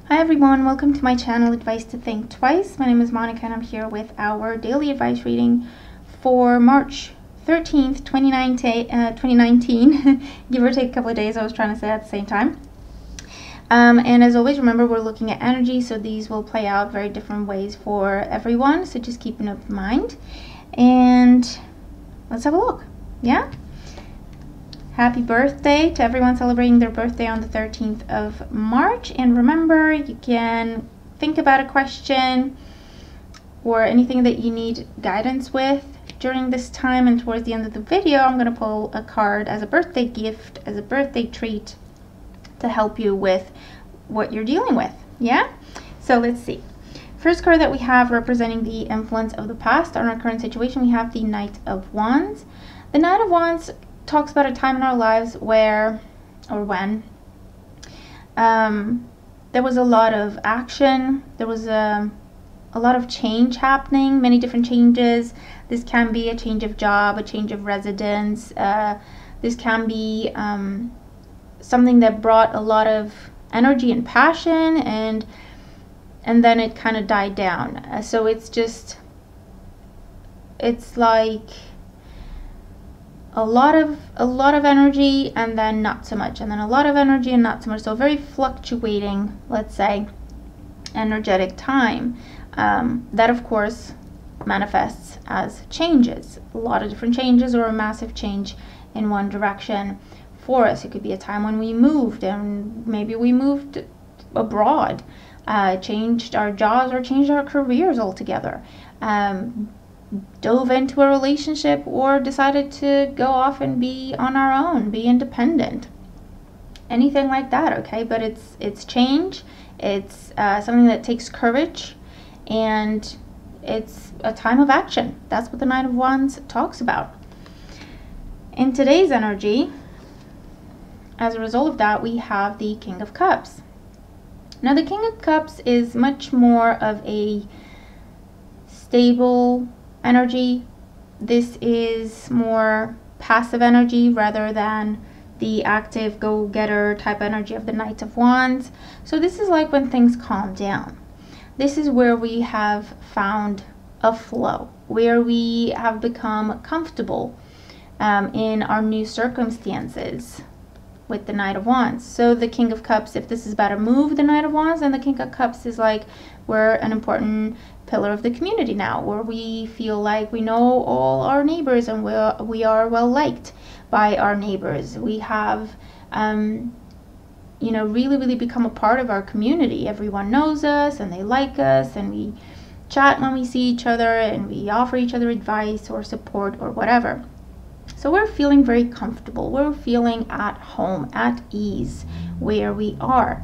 Hi everyone, welcome to my channel Advice to Think Twice. My name is Monica and I'm here with our daily advice reading for March 13th, 2019, give or take a couple of days. I was trying to say at the same time. And as always, remember we're looking at energy, so these will play out very different ways for everyone, so just keep an open mind. And let's have a look. Yeah? Happy birthday to everyone celebrating their birthday on the 13th of March. And remember, you can think about a question or anything that you need guidance with during this time. And towards the end of the video, I'm going to pull a card as a birthday gift, as a birthday treat to help you with what you're dealing with. Yeah? So let's see. First card that we have representing the influence of the past on our current situation, we have the Knight of Wands. The Knight of Wands talks about a time in our lives where or when there was a lot of action, there was a lot of change happening, many different changes. This can be a change of job, a change of residence. This can be something that brought a lot of energy and passion, and then it kind of died down. So it's like a lot of energy and then not so much, and then a lot of energy and not so much. So very fluctuating, let's say, energetic time that of course manifests as changes, a lot of different changes, or a massive change in one direction for us. It could be a time when we moved, and maybe we moved abroad, changed our jobs or changed our careers altogether, dove into a relationship, or decided to go off and be on our own, be independent, anything like that. Okay, but it's change, it's something that takes courage, and it's a time of action. That's what the Knight of Wands talks about. In today's energy, as a result of that, we have the King of Cups. Now the King of Cups is much more of a stable energy. This is more passive energy rather than the active go-getter type energy of the Knight of Wands. So this is like when things calm down. This is where we have found a flow, where we have become comfortable in our new circumstances with the Knight of Wands. So the King of Cups, if this is about a move, the Knight of Wands, and the King of Cups is like we're an important pillar of the community now, where we feel like we know all our neighbors and we are well liked by our neighbors. We have really become a part of our community. Everyone knows us and they like us, and we chat when we see each other, and we offer each other advice or support or whatever. So we're feeling very comfortable, we're feeling at home, at ease where we are.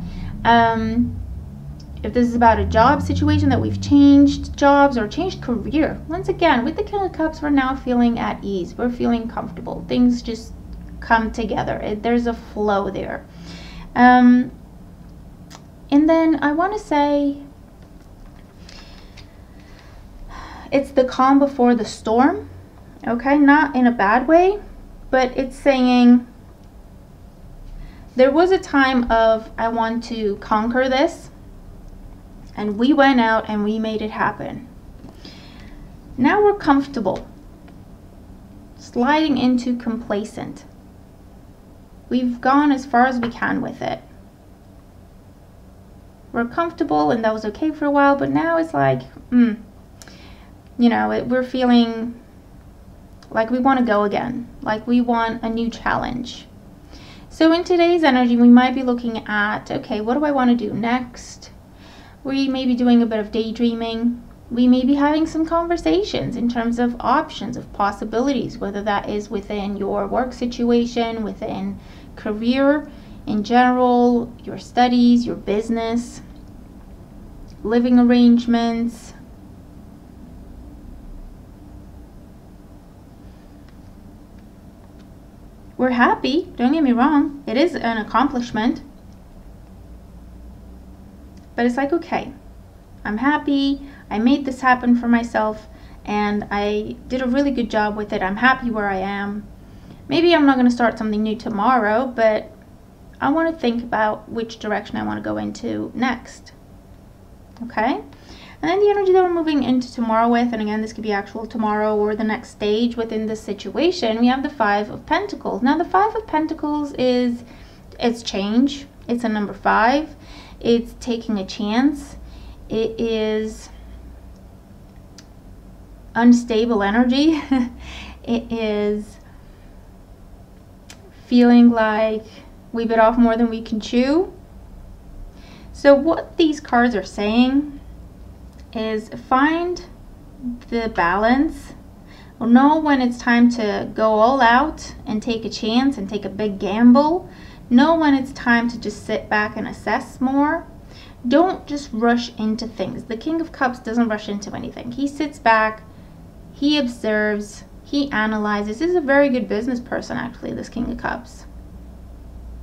If this is about a job situation that we've changed jobs or changed career, once again, with the King of Cups, we're now feeling at ease. We're feeling comfortable. Things just come together. There's a flow there. And then I want to say it's the calm before the storm. Okay, not in a bad way, but it's saying there was a time of I want to conquer this, and we went out and we made it happen. Now we're comfortable, sliding into complacent. We've gone as far as we can with it. We're comfortable, and that was okay for a while, but now it's like, we're feeling like we want to go again, like we want a new challenge. So in today's energy, we might be looking at, okay, what do I want to do next? We may be doing a bit of daydreaming. We may be having some conversations in terms of options, of possibilities, whether that is within your work situation, within career in general, your studies, your business, living arrangements. We're happy, don't get me wrong, it is an accomplishment. But it's like, okay, I'm happy, I made this happen for myself, and I did a really good job with it. I'm happy where I am. Maybe I'm not going to start something new tomorrow, but I want to think about which direction I want to go into next. Okay? And then the energy that we're moving into tomorrow with, and again, this could be actual tomorrow or the next stage within this situation, we have the Five of Pentacles. Now, the Five of Pentacles it's change. It's a number 5. It's taking a chance. It is unstable energy. It is feeling like we bit off more than we can chew. So what these cards are saying is find the balance, or know when it's time to go all out and take a chance and take a big gamble. Know when it's time to just sit back and assess more. Don't just rush into things. The King of Cups doesn't rush into anything. He sits back, he observes, he analyzes. This is a very good business person, actually, this King of Cups.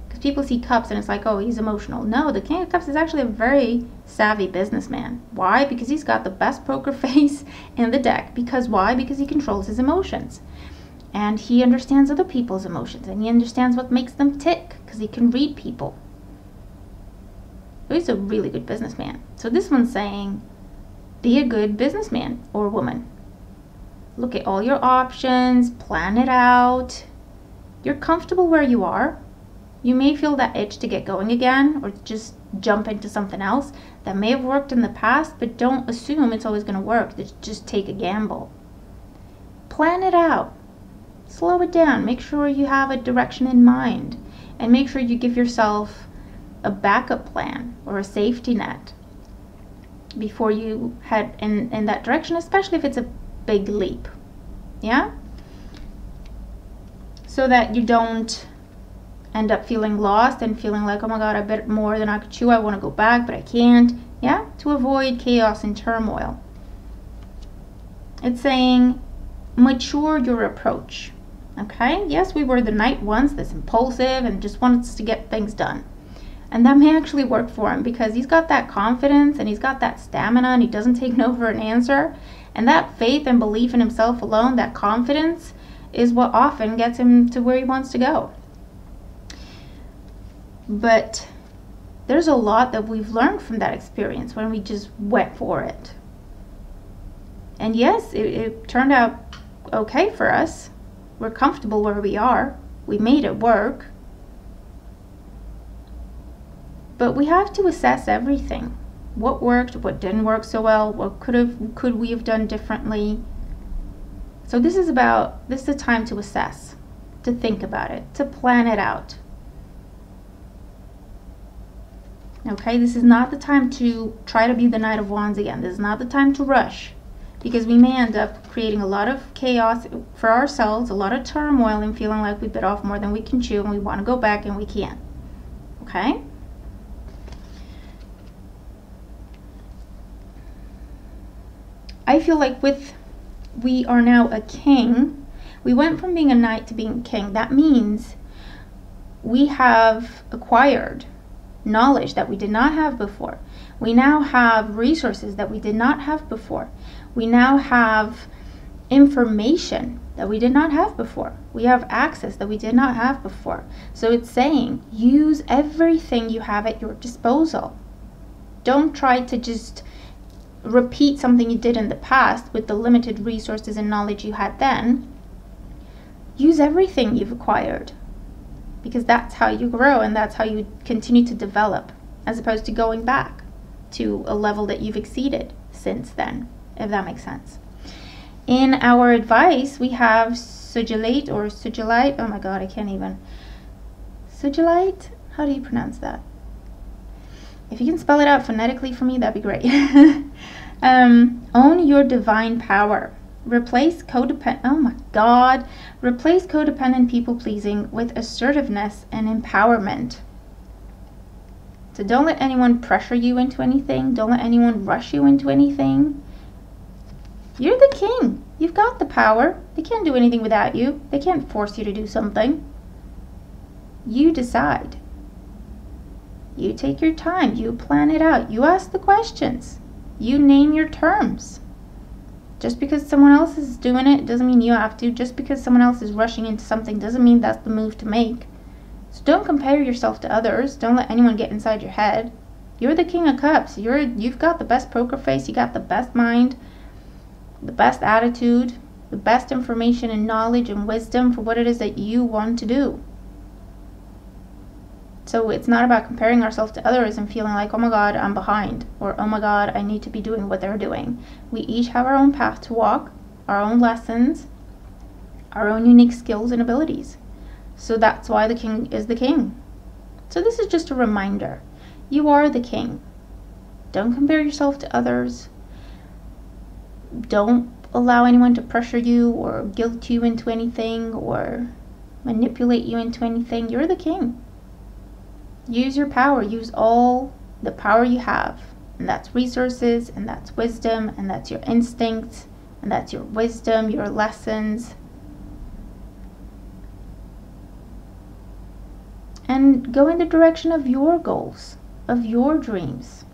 Because people see cups and it's like, oh, he's emotional. No, the King of Cups is actually a very savvy businessman. Why? Because he's got the best poker face in the deck. Because why? Because he controls his emotions. And he understands other people's emotions. And he understands what makes them tick. Because he can read people. So he's a really good businessman. So this one's saying, be a good businessman or woman. Look at all your options. Plan it out. You're comfortable where you are. You may feel that itch to get going again or just jump into something else that may have worked in the past, but don't assume it's always going to work. Just take a gamble. Plan it out. Slow it down. Make sure you have a direction in mind, and make sure you give yourself a backup plan or a safety net before you head in that direction, especially if it's a big leap. Yeah? So that you don't end up feeling lost and feeling like, oh my God, I bit more than I could chew. I want to go back, but I can't. Yeah? To avoid chaos and turmoil. It's saying, mature your approach. Okay? Yes, we were the Knight once, that's impulsive and just wants to get things done. And that may actually work for him because he's got that confidence and he's got that stamina and he doesn't take no for an answer. And that faith and belief in himself alone, that confidence, is what often gets him to where he wants to go. But there's a lot that we've learned from that experience when we just went for it. And yes, it turned out okay for us. We're comfortable where we are. We made it work. But we have to assess everything. What worked, what didn't work so well, what could we have done differently. So this is the time to assess, to think about it, to plan it out. Okay, this is not the time to try to be the Knight of Wands again. This is not the time to rush, because we may end up creating a lot of chaos for ourselves, a lot of turmoil, and feeling like we bit off more than we can chew and we want to go back and we can't. Okay? I feel like we are now a king. We went from being a knight to being a king. That means we have acquired knowledge that we did not have before. We now have resources that we did not have before. We now have information that we did not have before. We have access that we did not have before. So it's saying, use everything you have at your disposal. Don't try to just repeat something you did in the past with the limited resources and knowledge you had then. Use everything you've acquired, because that's how you grow and that's how you continue to develop, as opposed to going back to a level that you've exceeded since then, if that makes sense. In our advice, we have Sugilite or Sugilite. Oh my God, I can't even. Sugilite? How do you pronounce that? If you can spell it out phonetically for me, that'd be great. Own your divine power. Replace codependent. Oh my God. Replace codependent people-pleasing with assertiveness and empowerment. So don't let anyone pressure you into anything. Don't let anyone rush you into anything. You're the king. You've got the power. They can't do anything without you. They can't force you to do something. You decide. You take your time. You plan it out. You ask the questions. You name your terms. Just because someone else is doing it doesn't mean you have to. Just because someone else is rushing into something doesn't mean that's the move to make. So don't compare yourself to others. Don't let anyone get inside your head. You're the King of Cups. You've got the best poker face. You got the best mind, the best attitude, the best information and knowledge and wisdom for what it is that you want to do. So it's not about comparing ourselves to others and feeling like, oh my God, I'm behind, or oh my God, I need to be doing what they're doing. We each have our own path to walk, our own lessons, our own unique skills and abilities. So that's why the king is the king. So this is just a reminder. You are the king. Don't compare yourself to others. Don't allow anyone to pressure you or guilt you into anything or manipulate you into anything. You're the king. Use your power. Use all the power you have. And that's resources, and that's wisdom, and that's your instincts, and that's your wisdom, your lessons. And go in the direction of your goals, of your dreams.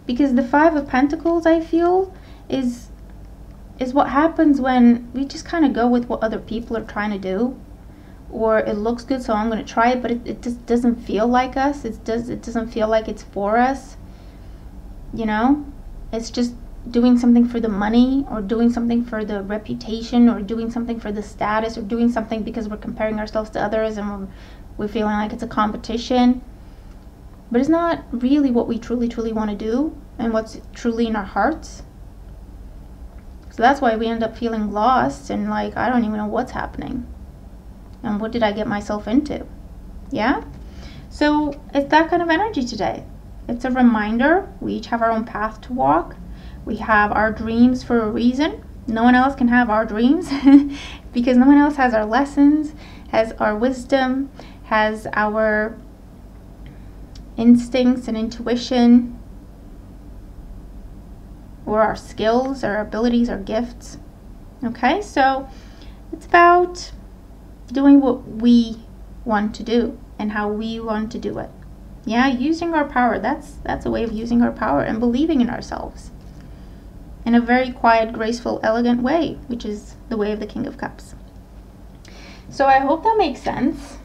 Because the Five of Pentacles, I feel, is what happens when we just kind of go with what other people are trying to do. Or it looks good, so I'm going to try it, but it just doesn't feel like us. It doesn't feel like it's for us. You know? It's just doing something for the money, or doing something for the reputation, or doing something for the status, or doing something because we're comparing ourselves to others and we're feeling like it's a competition. But it's not really what we truly want to do and what's truly in our hearts. So that's why we end up feeling lost and like, I don't even know what's happening. And what did I get myself into? Yeah? So it's that kind of energy today. It's a reminder. We each have our own path to walk. We have our dreams for a reason. No one else can have our dreams because no one else has our lessons, has our wisdom, has our instincts and intuition, or our skills, our abilities, our gifts. Okay, so it's about doing what we want to do and how we want to do it. Yeah, using our power. That's a way of using our power and believing in ourselves in a very quiet, graceful, elegant way, which is the way of the King of Cups. So I hope that makes sense.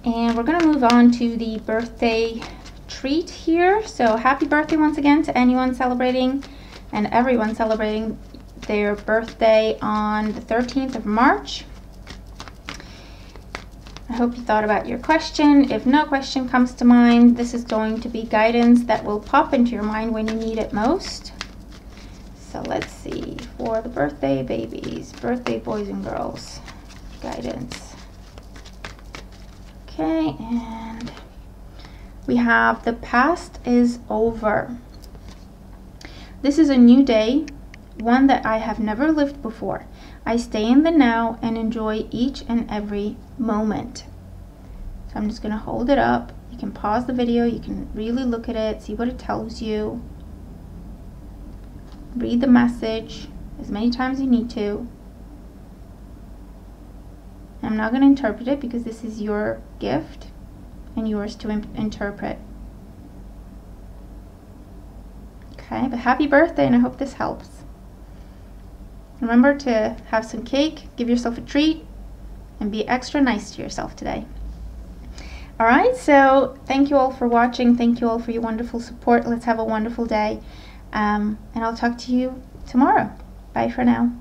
And we're going to move on to the birthday treat here. So happy birthday once again to anyone celebrating and everyone celebrating their birthday on the 13th of March. I hope you thought about your question. If no question comes to mind, this is going to be guidance that will pop into your mind when you need it most. So let's see, for the birthday babies, birthday boys and girls, guidance. Okay, and we have the past is over. This is a new day, one that I have never lived before. I stay in the now and enjoy each and every moment. So I'm just going to hold it up. You can pause the video. You can really look at it, see what it tells you. Read the message as many times as you need to. I'm not going to interpret it because this is your gift and yours to interpret. Okay, but happy birthday, and I hope this helps. Remember to have some cake, give yourself a treat, and be extra nice to yourself today. Alright, so thank you all for watching. Thank you all for your wonderful support. Let's have a wonderful day. And I'll talk to you tomorrow. Bye for now.